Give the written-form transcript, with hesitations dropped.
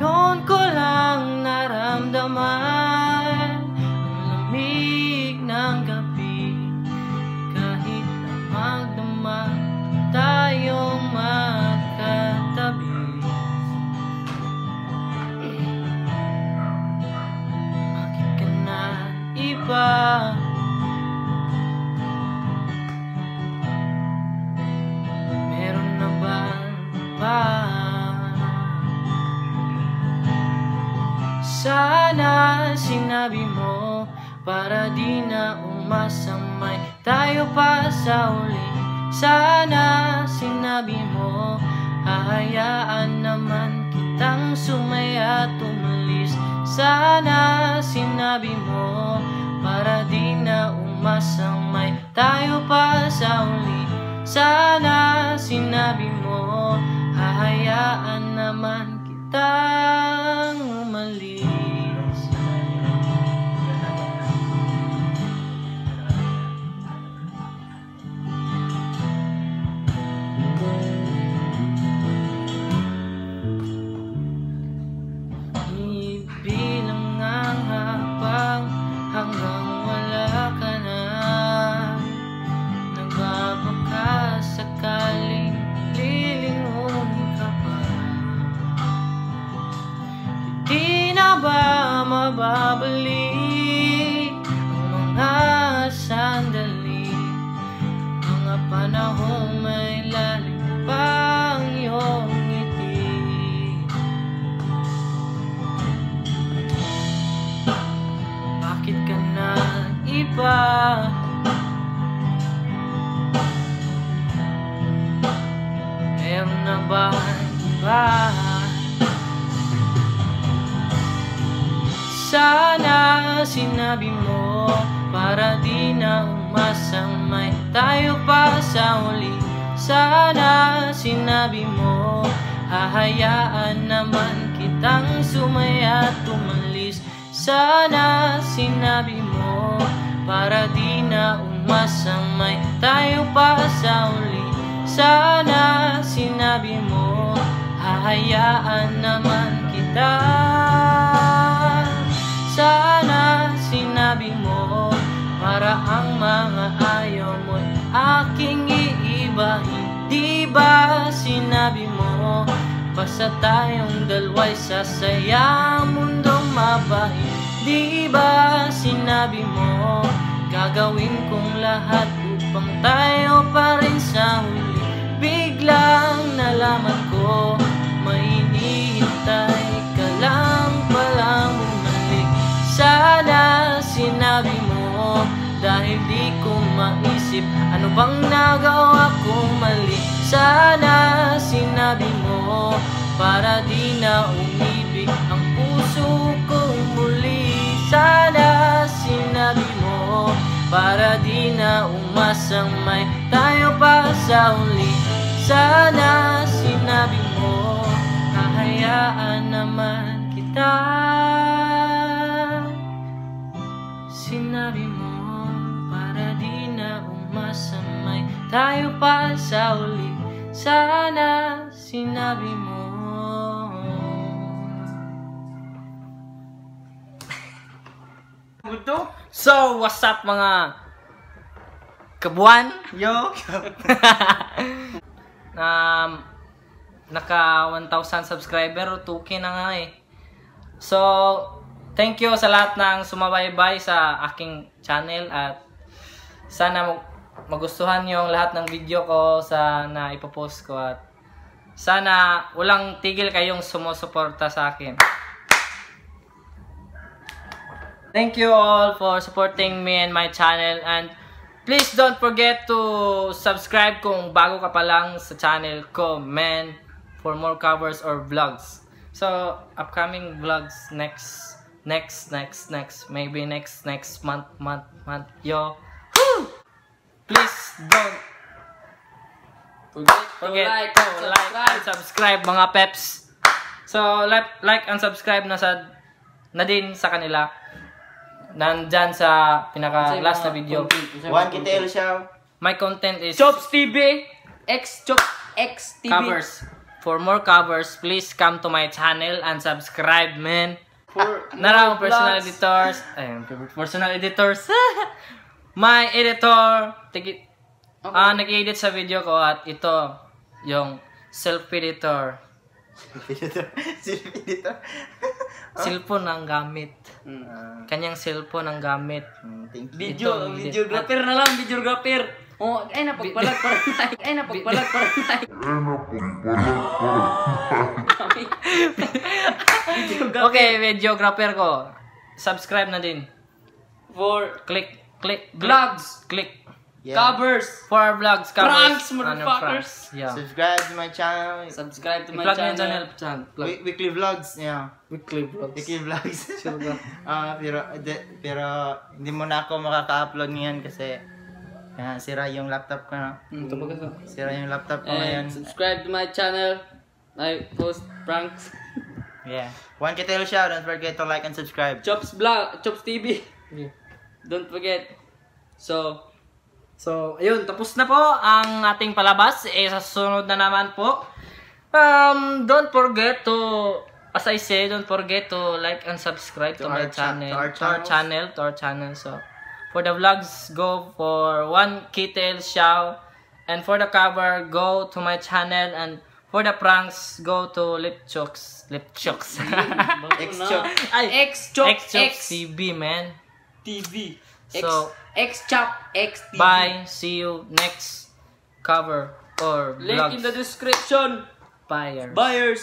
Ngayon ko lang naramdaman ang lamig ng gabi. Kahit na magdamag tayong magkatabi, bakit ka na iba? Meron na ba? Sana sinabi mo para di na umasamay tayo pa sa uli. Sana sinabi mo hahayaan naman kitang sumaya at umalis. Sana sinabi mo para di na umasamay tayo pa sa uli. Sana sinabi mo hahayaan naman kitang umalis. Ibilang ang habang hanggang wala ka na. Nagbabaka sakaling lilingon ka pa. Di na ba mababalik ang mga sandali, mga panahong may lalim pang iyong ngiti? Bakit ka na iba? Meron na ba iba? Sana sinabi mo para di na umasamay tayo pa sa uli. Sana sinabi mo hahayaan naman kitang sumaya at umalis. Sana sinabi mo para di na umasamay tayo pa sa uli. Sana sinabi mo hahayaan naman kita. Sana sinabi mo para ang mga ayaw mo'y aking iibahin. Di ba sinabi mo basta tayong dalawa'y sasaya mundong mabahin? Di ba sinabi mo gagawin kong lahat upang tayo pa rin sa huli? Biglang nalaman ko may hinihintay ka lang palang bumalik. Sana sinabi mo dahil di ko maisip ano bang nagawa kong mali. Sana sinabi mo para di na umibig ang puso kong muli. Sana sinabi mo para di na umasamay tayo pa sa uli. Sana sinabi mo hahayaan naman kita. Sinabi mo para di na umasamay tayo pa sa uli. Sana sinabi mo. So, what's up mga kabuan? Yo! Naka 1,000 subscriber, 2K na nga eh. So, thank you sa lahat ng sumabaybay sa aking channel at sana magustuhan yung lahat ng video ko sa na ipopost ko at sana walang tigil kayong sumusuporta sa akin. Thank you all for supporting me and my channel, and please don't forget to subscribe kung bago ka pa lang sa channel ko, man, for more covers or vlogs. So, upcoming vlogs next maybe next month, yo. Woo! Please don't forget to like and subscribe mga peps. So, like and subscribe na din sa kanila. Nandyan sa pinaka last na video. 1K siya. My content is Chops TV, Chops X TV. covers for more covers, please come to my channel and subscribe, man. For Narang more personal vlogs. editors. Ayun, personal editors. My editor. Nag-edit sa video ko at ito, yung self-editor. Self-editor? Cellphone ang gamit. Kanyang cellphone ang gamit. Thank you. Video, Ito, videographer na lang, videographer. Oh, ay napagpalag para like. Ay napagpalag para like. Okay, videographer ko. Subscribe na din. For Click. vlogs, Click. Yeah. covers, For our vlogs, covers. Pranks, Ano, motherfuckers. pranks. Yeah. Subscribe to my channel. subscribe to my I-plug na yung channel. Plug. Weekly vlogs. Yeah. Weekly vlogs. Weekly vlogs. Sure ba? Pero hindi mo na ako makaka-upload ngayon kasi sira yung laptop ko na. Ito ba kasi? Sira yung laptop ko ngayon. And subscribe to my channel. I post pranks. Yeah. 1K tail shout. Don't forget to like and subscribe. Chops TV. Don't forget. So, ayun, tapos na po ang ating palabas. Sa susunod na naman po. Don't forget to, as I say, don't forget to like and subscribe to my channel. To our channel. So, for the vlogs, go for 1K tail shout. And for the cover, go to my channel. And for the pranks, go to Lip Chokes. X-Chok. X-Chokes TV, man. TV. So, X-Chop X TV. bye. See you next cover or Link vlogs. in the description. Buyers. Buyers.